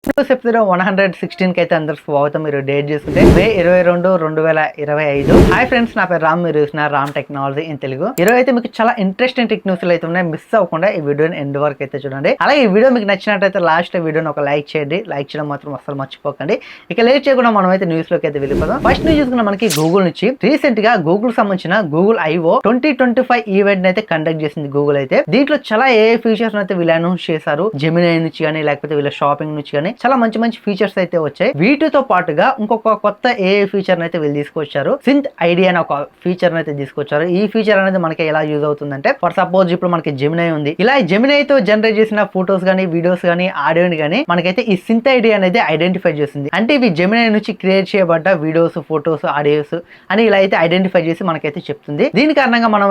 Episode 116 కి అయితే అందరు స్వాగతం. మీరు డేట్ చూసుకుంటే మే 22 2025. హాయ్ ఫ్రెండ్స్, నా పేరు రామ్. మీరు చూసిన రామ్ టెక్నాలజీ ఇన్ తెలుగు. ఈరోజు అయితే మీకు చాలా ఇంట్రెస్టింగ్ టెక్ న్యూస్లు అయితే ఉన్నాయి. మిస్ అవ్వకుండా ఈ వీడియోని ఎండ్ వరకు అయితే చూడండి. అలాగే ఈ వీడియో మీకు నచ్చినట్టయితే లాస్ట్ వీడియోని ఒక లైక్ చేయండి. లైక్ చేయడం మాత్రం అసలు మర్చిపోకండి. ఇక లేట్ చేయకుండా మనం అయితే న్యూస్ లోకి అయితే వెళ్ళిపోదాం. ఫస్ట్ న్యూస్ చూసుకున్న మనకి గూగుల్ నుంచి రీసెంట్ గా గూగుల్ సంబంధించిన గూగుల్ ఐఓ 2025 ఈవెంట్ అయితే కండక్ట్ చేసింది గూగుల్ అయితే. దీంట్లో చాలా ఏ ఫీచర్స్ అయితే వీళ్ళు అనౌన్స్ చేశారు. జెమినీ నుంచి కానీ లేకపోతే వీళ్ళ షాపింగ్ నుంచి కానీ చాలా మంచి మంచి ఫీచర్స్ అయితే వచ్చాయి. వీటితో పాటుగా ఇంకొక కొత్త ఏఐ ఫీచర్ అయితే వీళ్ళు తీసుకొచ్చారు. సింత్ ఐడియా అనే ఒక ఫీచర్ అయితే తీసుకొచ్చారు. ఈ ఫీచర్ అనేది మనకి ఎలా యూజ్ అవుతుందంటే, ఫర్ సపోజ్ ఇప్పుడు మనకి జెమినీ ఉంది. ఇలా జెమినీతో జనరేట్ చేసిన ఫోటోస్ గానీ, వీడియోస్ గానీ, ఆడియోని గానీ మనకైతే ఈ సింత్ ఐడియా అనేది ఐడెంటిఫై చేస్తుంది. అంటే ఇవి జెమినీ నుంచి క్రియేట్ చేయబడ్డ వీడియోస్, ఫోటోస్, ఆడియోస్ అని ఇలా అయితే ఐడెంటిఫై చేసి మనకైతే చెప్తుంది. దీని కారణంగా మనం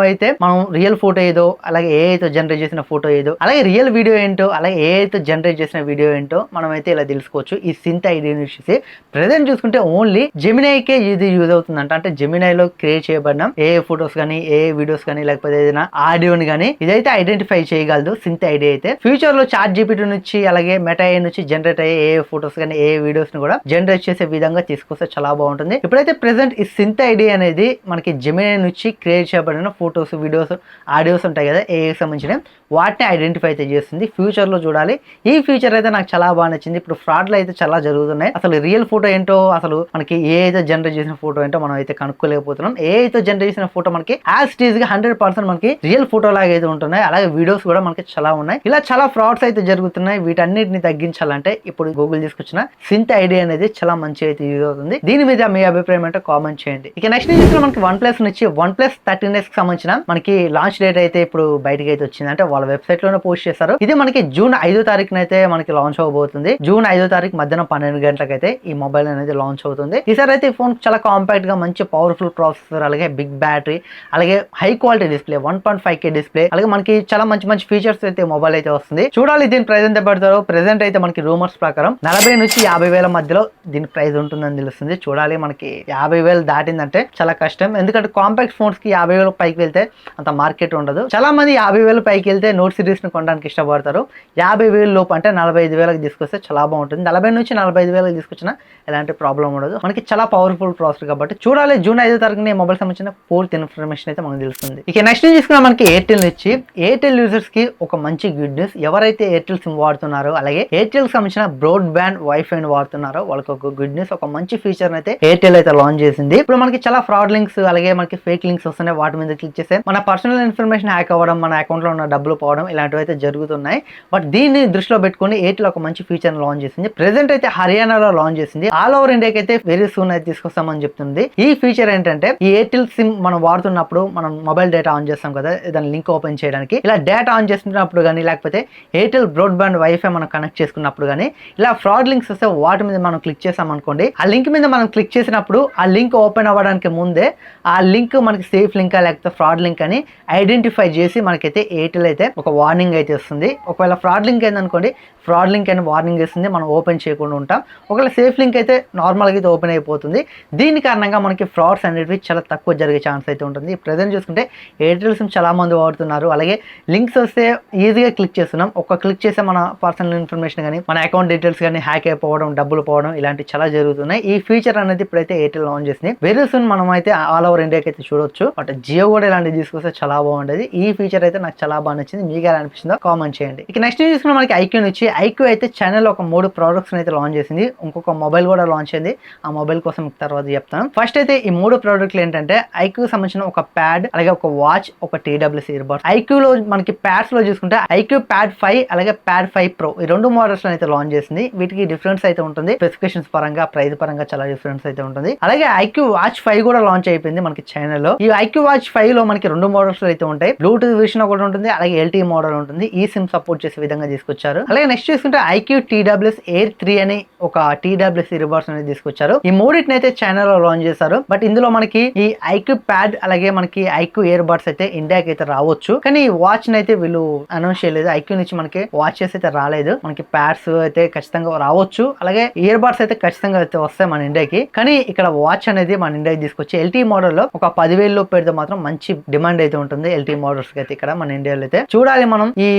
రియల్ ఫోటో ఏదో, అలాగే ఏఐతో జనరేట్ చేసిన ఫోటో ఏదో, అలాగే రియల్ వీడియో ఏంటో, అలాగే ఏఐతో జనరేట్ చేసిన వీడియో ఏంటో మనం అయితే ఇలా తెలుసుకోవచ్చు. ఈ సింత్ ఐడియా నుంచి ప్రెసెంట్ చూసుకుంటే ఓన్లీ జెమినైకే ఇది యూజ్ అవుతుందంట. అంటే జెమినైలో క్రియేట్ చేయబడిన ఏ ఫోటోస్ కానీ, ఏ వీడియోస్ కానీ, లేకపోతే ఏదైనా ఆడియోని కానీ ఇదైతే ఐడెంటిఫై చేయగలదు సింత్ ఐడియా అయితే. ఫ్యూచర్ లో చాట్ జీపీటీ నుంచి, అలాగే మెటా AI నుంచి జనరేట్ అయ్యే ఏ ఫోటోస్ కానీ, ఏ వీడియోస్ ని కూడా జనరేట్ చేసే విధంగా తీసుకొస్తే చాలా బాగుంటుంది. ఇప్పుడైతే ప్రెసెంట్ ఈ సింత్ ఐడియా అనేది మనకి జెమినీ నుంచి క్రియేట్ చేయబడిన ఫోటోస్, వీడియోస్, ఆడియోస్ ఉంటాయి కదా ఏఐకి సంబంధించిన, వాటిని ఐడెంటిఫై అయితే చేస్తుంది. ఫ్యూచర్ లో చూడాలి. ఈ ఫీచర్ అయితే నాకు చాలా బాగా నచ్చింది. ఇప్పుడు ఫ్రాడ్ అయితే చాలా జరుగుతున్నాయి. అసలు రియల్ ఫోటో ఏంటో, అసలు మనకి ఏ అయితే జనరేట్ చేసిన ఫోటో ఏంటో మనం అయితే కనుక్కోలేకపోతున్నాం. ఏ అయితే జనరేట్ చేసిన ఫోటో మనకి యాజ్ టీజ్ గా 100% మనకి రియల్ ఫోటో లాగా అయితే ఉంటున్నాయి. అలాగే వీడియోస్ కూడా మనకి చాలా ఉన్నాయి. ఇలా చాలా ఫ్రాడ్స్ అయితే జరుగుతున్నాయి. వీటన్నిటిని తగ్గించాలంటే ఇప్పుడు గూగుల్ తీసుకొచ్చిన సింత్ ఐడియా అనేది చాలా మంచి అయితే యూజ్ అవుతుంది. దీని మీద మీ అభిప్రాయం ఏంటో కామెంట్ చేయండి. ఇక నెక్స్ట్ న్యూస్ లో మనకి OnePlus నుంచి OnePlus 13s కి సంబంధించిన మనకి లాంచ్ డేట్ అయితే ఇప్పుడు బయటకి అయితే వచ్చింది. అంటే వాళ్ళ వెబ్సైట్ లోనే పోస్ట్ చేశారు. ఇది మనకి జూన్ 5వ తారీఖున అయితే మనకి లాంచ్ అవబోతుంది. జూన్ 5వ తారీఖు మధ్యాహ్నం 12 గంటలకైతే ఈ మొబైల్ అనేది లాంచ్ అవుతుంది. ఈసారి అయితే ఈ ఫోన్ చాలా కాంపాక్ట్ గా, మంచి పవర్ఫుల్ ప్రాసెసర్, అలాగే బిగ్ బ్యాటరీ, అలాగే high quality display, 1.5K display, అలాగే మనకి చాలా మంచి మంచి ఫీచర్స్ అయితే మొబైల్ అయితే వస్తుంది. చూడాలి దీని ప్రైస్ ఎంత పెడతారో. ప్రెసెంట్ అయితే మనకి రూమర్స్ ప్రకారం 40 నుంచి 50,000 మధ్యలో దీని ప్రైస్ ఉంటుందని తెలుస్తుంది. చూడాలి. మనకి 50,000 దాటిందంటే చాలా కష్టం. ఎందుకంటే కాంపాక్ట్ ఫోన్స్ కి 50,000 పైకి వెళ్తే అంత మార్కెట్ ఉండదు. చాలా మంది 50,000 పైకి వెళ్తే నోట్ సిరీస్ ని కొనడానికి ఇష్టపడతారు. 50,000 లోపు అంటే 45,000కి తీసుకొస్తే చాలా బాగుంటుంది. 40 నుంచి 45,000కి తీసుకొచ్చినా ఎలాంటి ప్రాబ్లం ఉండదు. మనకి చాలా పవర్ఫుల్ ప్రాసెసర్ కాబట్టి చూడాలి. జూన్ 5వ తారీఖున మొబైల్ సంబంధించిన పూర్తి ఇన్ఫర్మేషన్ అయితే మనకు తెలుస్తుంది. ఇక నెక్స్ట్ తీసుకున్నా మనకి ఎయిర్టెల్ నుంచి ఎయిర్టెల్ యూజర్స్ కి ఒక మంచి గుడ్ న్యూస్. ఎవరైతే ఎయిర్టెల్ సిమ్ వాడుతున్నారో, అలాగే ఎయిర్టెల్ సంబంధించిన బ్రాడ్ బ్యాండ్ వైఫై వాడుతున్నారో వాళ్ళకి ఒక గుడ్ న్యూస్. ఒక మంచి ఫీచర్ అయితే ఎయిర్టెల్ అయితే లాంచ్ చేసింది. ఇప్పుడు మనకి చాలా ఫ్రాడ్ లింక్స్, అలాగే మనకి ఫేక్ లింక్స్ వస్తున్నాయి. వాటి మీద క్లిక్ చేస్తే మన పర్సనల్ ఇన్ఫర్మేషన్ హ్యాక్ అవ్వడం, మన అకౌంట్ లో ఉన్న డబ్బులు పోవడం ఇలాంటివి అయితే జరుగుతున్నాయి. బట్ దీన్ని దృష్టిలో పెట్టుకుని ఎయిర్టెల్ ఒక మంచి ఫీచర్ లాంచ్ చేసింది. ప్రెసెంట్ అయితే హర్యానాలో లాంచ్ చేసింది. ఆల్ ఓవర్ ఇండియాకి అయితే వెరీ సూన్ అయితే తీసుకొస్తామని చెప్తుంది. ఈ ఫీచర్ ఏంటంటే, ఈ ఎయిర్టెల్ సిమ్ మనం వాడుతున్నప్పుడు మనం మొబైల్ డేటా ఆన్ చేస్తాం కదా, దాని లింక్ ఓపెన్ చేయడానికి. ఇలా డేటా ఆన్ చేస్తున్నప్పుడు కానీ, లేకపోతే ఎయిర్టెల్ బ్రాడ్బ్యాండ్ వైఫై మనం కనెక్ట్ చేసుకున్నప్పుడు కానీ ఇలా ఫ్రాడ్ లింక్స్ వస్తే వాటి మీద మనం క్లిక్ చేసాం అనుకోండి. ఆ లింక్ మీద మనం క్లిక్ చేసినప్పుడు ఆ లింక్ ఓపెన్ అవ్వడానికి ముందే ఆ లింక్ మనకి సేఫ్ లింక్ లేకపోతే ఫ్రాడ్ లింక్ అని ఐడెంటిఫై చేసి మనకైతే ఎయిర్టెల్ అయితే ఒక వార్నింగ్ అయితే వస్తుంది. ఒకవేళ ఫ్రాడ్ లింక్ అయిందనుకోండి, ఫ్రాడ్ లింక్ అని వార్నింగ్ ఇస్తుంది. మనం ఓపెన్ చేయకుండా ఉంటాం. ఒకవేళ సేఫ్ లింక్ అయితే నార్మల్గా అయితే ఓపెన్ అయిపోతుంది. దీని కారణంగా మనకి ఫ్రాడ్స్ అనేవి చాలా తక్కువ జరిగే ఛాన్స్ అయితే ఉంటుంది. ప్రెజెంట్ చూసుకుంటే ఎయిర్టెల్ సిమ్ చాలా మంది వాడుతున్నారు. అలాగే లింక్స్ వస్తే ఈజీగా క్లిక్ చేస్తున్నాం. ఒక క్లిక్ చేస్తే మన పర్సనల్ ఇన్ఫర్మేషన్ కానీ, మన అకౌంట్ డీటెయిల్స్ కానీ హ్యాక్ అయిపోవడం, డబ్బులు పోవడం ఇలాంటివి చాలా జరుగుతున్నాయి. ఈ ఫీచర్ అనేది ఇప్పుడైతే ఎయిర్టెల్ లాంచ్ చేసింది. వెరీ సూన్ మనం అయితే ఆల్ ఓవర్ ఇండియాకి అయితే చూడొచ్చు. బట్ జియో కూడా ఇలాంటివి తీసుకొస్తే చాలా బాగుంటుంది. ఈ ఫీచర్ అయితే నాకు చాలా బాగా నచ్చింది. మీకు ఎలా అనిపిస్తుందో కామెంట్ చేయండి. ఇక నెక్స్ట్ చూసుకున్న మనకి ఐక్యూ నుంచి ఐక్యూ అయితే ఛానల్ ఒక 3 ప్రొడక్ట్స్ అయితే లాంచ్ చేసింది. ఇంకొక మొబైల్ కూడా లాంచ్ అయింది. ఆ మొబైల్ కోసం తర్వాత చెప్తాను. ఫస్ట్ అయితే ఈ 3 ప్రోడక్ట్లు ఏంటంటే, ఐక్యూ సంబంధించిన ఒక ప్యాడ్, అలాగే ఒక వాచ్, ఒక TWS ఇయర్ బడ్స్. ఐక్యూలో మనకి ప్యాడ్స్ లో చూసుకుంటే ఐక్యూ ప్యాడ్ 5 అలాగే ప్యాడ్ 5 ప్రో ఈ 2 మోడల్స్ అయితే లాంచ్ చేసింది. వీటికి డిఫరెన్స్ అయితే ఉంటుంది. స్పెసిఫికేషన్స్ పరంగా, ప్రైస్ పరంగా చాలా డిఫరెన్స్ అయితే ఉంటుంది. అలాగే ఐక్యూ వాచ్ 5 కూడా లాంచ్ అయిపోయింది మనకి ఛానల్లో. ఈ ఐక్యూ వాచ్ 5 లో మనకి 2 మోడల్స్ అయితే ఉంటాయి. బ్లూటూత్ విషన్ ఒకటి ఉంటుంది, అలాగే LTE మోడల్ ఉంటుంది. ఈ సిమ్ సపోర్ట్ చేసే విధంగా తీసుకొచ్చారు. అలాగే నెక్స్ట్ చూసుకుంటే ఐక్యూ TWS Air 3 అని ఒక TWS ఇయర్బడ్స్ అనేది తీసుకొచ్చారు. ఈ మూడింటిని అయితే ఛానల్ లో లాంచ్ చేశారు. బట్ ఇందులో మనకి ఈ ఐక్యూ ప్యాడ్ అలాగే మనకి ఐక్యూ ఇయర్ బడ్స్ అయితే ఇండియాకి అయితే రావచ్చు. కానీ ఈ వాచ్ అయితే వీళ్ళు అనౌన్స్ చేయలేదు. ఐక్యూ నుంచి మనకి వాచెస్ అయితే రాలేదు. మనకి ప్యాడ్స్ అయితే ఖచ్చితంగా రావచ్చు. అలాగే ఇయర్ బడ్స్ అయితే ఖచ్చితంగా అయితే వస్తాయి మన ఇండియాకి. కానీ ఇక్కడ వాచ్ అనేది మన ఇండియాకి తీసుకొచ్చి LTE మోడల్ లో ఒక 10,000 లో పెడితే మాత్రం మంచి డిమాండ్ అయితే ఉంటుంది LTE మోడల్స్ కి అయితే ఇక్కడ మన ఇండియాలో అయితే. చూడాలి మనం ఈ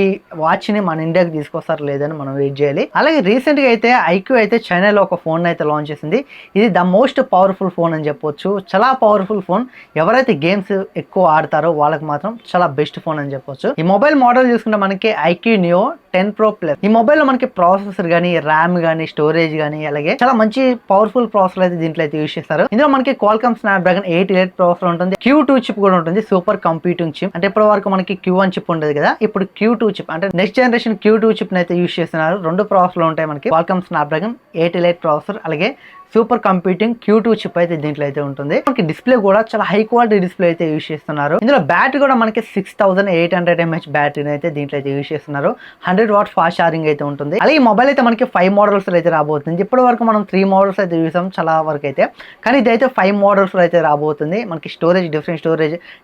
వాచ్ ని మన ఇండియాకి తీసుకొస్తారు లేదని మనం వెయిట్ చేయాలి. అలాగే రీసెంట్ గా అయితే ఐక్యూ అయితే చైనాలో ఒక ఫోన్ అయితే లాంచ్ చేసింది. ఇది ద మోస్ట్ పవర్ఫుల్ ఫోన్ అని చెప్పొచ్చు. చాలా పవర్ఫుల్ ఫోన్. ఎవరైతే గేమ్స్ ఎక్కువ ఆడతారో వాళ్ళకి మాత్రం చాలా బెస్ట్ ఫోన్ అని చెప్పొచ్చు. ఈ మొబైల్ మోడల్ చూసుకుంటే మనకి ఐక్యూ నియో 10 Pro Plus. ఈ మొబైల్ లో మనకి ప్రాసెసర్ గానీ, ర్యామ్ గానీ, స్టోరేజ్ గానీ, అలాగే చాలా మంచి పవర్ఫుల్ ప్రాసెసర్ అయితే దీంట్లో అయితే యూస్ చేస్తారు. ఇందులో మనకి Qualcomm Snapdragon 888 ప్రాసెసర్ ఉంటుంది. Q2 చిప్ కూడా ఉంటుంది. Super computing chip. అంటే ఇప్పటి వరకు మనకి Q1 చిప్ ఉండేది కదా, ఇప్పుడు Q2 చిప్ అంటే నెక్స్ట్ జనరేషన్ Q2 చిప్ అయితే యూస్ చేస్తున్నారు. రెండు ప్రాసెసర్లు ఉంటాయి మనకి. Qualcomm Snapdragon 888 ప్రాసెసర్, అలాగే సూపర్ కంప్యూటింగ్ Q2 చిప్ అయితే దీంట్లో అయితే ఉంటుంది. మనకి డిస్ప్లే కూడా చాలా హై క్వాలిటీ డిస్ప్లే అయితే యూస్ చేస్తున్నారు. ఇందులో బ్యాటరీ కూడా మనకి 6800 mAh బ్యాటరీని అయితే దీంట్లో అయితే యూస్ చేస్తున్నారు. 100 వాట్ ఫాస్ట్ ఛార్జింగ్ అయితే ఉంటుంది. అలాగే ఈ మొబైల్ అయితే మనకి 5 మోడల్స్ అయితే రాబోతుంది. ఇప్పటి వరకు మనం 3 మోడల్స్ అయితే చూసాం చాలా వరకు అయితే, కానీ ఇదైతే 5 మోడల్స్ అయితే రాబోతుంది. మనకి స్టోరేజ్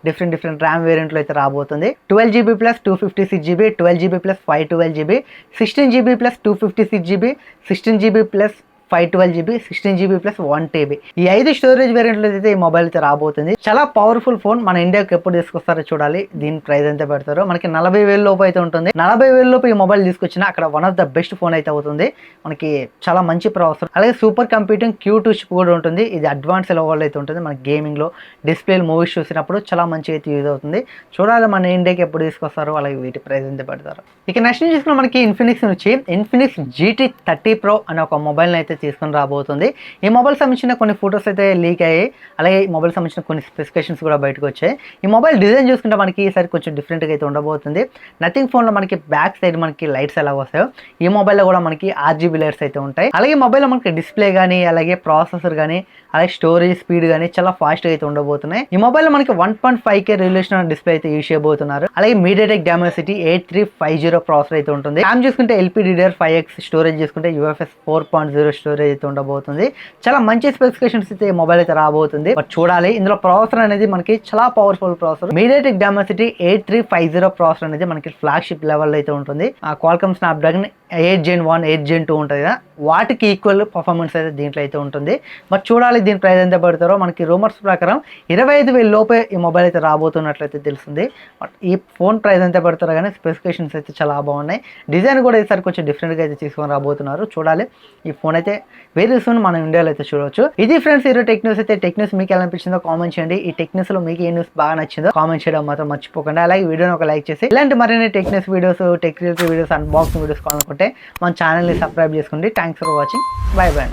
డిఫరెంట్ ర్యామ్ వేరియంట్లు అయితే రాబోతుంది. 12GB plus 256GB, 12GB plus 512GB, 16GB plus 256GB, 16GB plus 512GB, 16GB plus 1TB. ఈ 5 స్టోరేజ్ వేరియంట్లు అయితే ఈ మొబైల్ అయితే రాబోతుంది. చాలా పవర్ఫుల్ ఫోన్. మన ఇండియాకి ఎప్పుడు తీసుకొస్తారో చూడాలి. దీని ప్రైస్ ఎంత పెడతారో. మనకి 40,000 లోపు అయితే ఉంటుంది. 40,000 లోపు ఈ మొబైల్ తీసుకొచ్చినా అక్కడ one of the best phone అయితే అవుతుంది. మనకి చాలా మంచి ప్రాసెసర్, అలాగే సూపర్ కంప్యూటింగ్ Q2 చిప్ కూడా ఉంటుంది. ఇది అడ్వాన్స్ లెవెల్ అయితే ఉంటుంది. మన గేమింగ్ లో, డిస్ప్లేలు, మూవీస్ చూసినప్పుడు చాలా మంచి అయితే యూజ్ అవుతుంది. చూడాలి మన ఇండియాకి ఎప్పుడు తీసుకొస్తారో, అలాగే వీటి ప్రైస్ ఎంత పెడతారు. ఇక నెక్స్ట్ చూసుకున్న మనకి ఇన్ఫినిక్స్ నుంచి ఇన్ఫినిక్స్ GT30 Pro అనే ఒక మొబైల్ అయితే తీసుకొని రాబోతుంది. ఈ మొబైల్ సంబంధించిన కొన్ని ఫొటోస్ అయితే లీక్ అయ్యాయి. అలాగే ఈ మొబైల్ సంబంధించిన కొన్ని స్పెసిఫికేషన్స్ కూడా బయటకు వచ్చాయి. ఈ మొబైల్ డిజైన్ చూసుకుంటే మనకి ఈసారి కొంచెం డిఫరెంట్గా అయితే ఉండబోతుంది. నథింగ్ ఫోన్లో మనకి బ్యాక్ సైడ్ మనకి లైట్స్ ఎలా వస్తాయో ఈ మొబైల్లో కూడా మనకి RGB లైట్స్ అయితే ఉంటాయి. అలాగే మొబైల్లో మనకి డిస్ప్లే కానీ, అలాగే ప్రాసెసర్ కానీ, అలాగే స్టోరేజ్ స్పీడ్ కానీ చాలా ఫాస్ట్ అయితే ఉండబోతున్నాయి. ఈ మొబైల్లో మనకి 1.5K రిజల్యూషన్ డిస్ప్లే అయితే యూస్ చేయబోతున్నారు. అలాగే MediaTek Dimensity 8350 ప్రాసెసర్ అయితే ఉంటుంది. ర్యామ్ చూసుకుంటే LPDDR5X, స్టోరేజ్ చూసుకుంటే UFS 4.0 స్టోరేజ్ అయితే ఉండబోతుంది. చాలా మంచి స్పెసిఫికేషన్స్ అయితే ఈ మొబైల్ అయితే రాబోతుంది. బట్ చూడాలి. ఇందులో ప్రాసెసర్ అనేది మనకి చాలా powerful processor. MediaTek Dimensity 8350 processor అనేది మనకి ఫ్లాగ్షిప్ లెవెల్ అయితే ఉంటుంది. Qualcomm Snapdragon 8 Gen 1, 8 Gen 2 ఉంటుంది కదా, వాటికి ఈక్వల్ పర్ఫార్మెన్స్ అయితే దీంట్లో అయితే ఉంటుంది. బట్ చూడాలి దీని ప్రైస్ ఎంత పడతారో. మనకి రూమర్స్ ప్రకారం 25,000 లోపే ఈ మొబైల్ అయితే రాబోతున్నట్లయితే తెలుస్తుంది. బట్ ఈ ఫోన్ ప్రైస్ ఎంత పడతారో కానీ స్పెసిఫికేషన్స్ అయితే చాలా బాగున్నాయి. డిజైన్ కూడా ఈసారి కొంచెం డిఫరెంట్గా అయితే తీసుకొని రాబోతున్నారు. చూడాలి. ఈ ఫోన్ అయితే వెరీ సూన్ మన ఇండియాలో అయితే చూడవచ్చు. ఇది ఫ్రెండ్స్ ఈరోజు టెక్ న్యూస్ అయితే. టెక్ న్యూస్ మీకు ఎలా అనిపించిందో కామెంట్ చేయండి. ఈ టెక్ న్యూస్ లో మీకు ఏ న్యూస్ బాగా నచ్చిందో కామెంట్ చేయడం మాత్రం మర్చిపోకండి. అలాగే వీడియోని ఒక లైక్ చేసి ఇలాంటి మరిన్ని tech news videos, tech related videos, unboxing videos కావాలనుకుంటే మన ఛానల్ని సబ్స్క్రైబ్ చేసుకోండి. Thanks for watching. By by.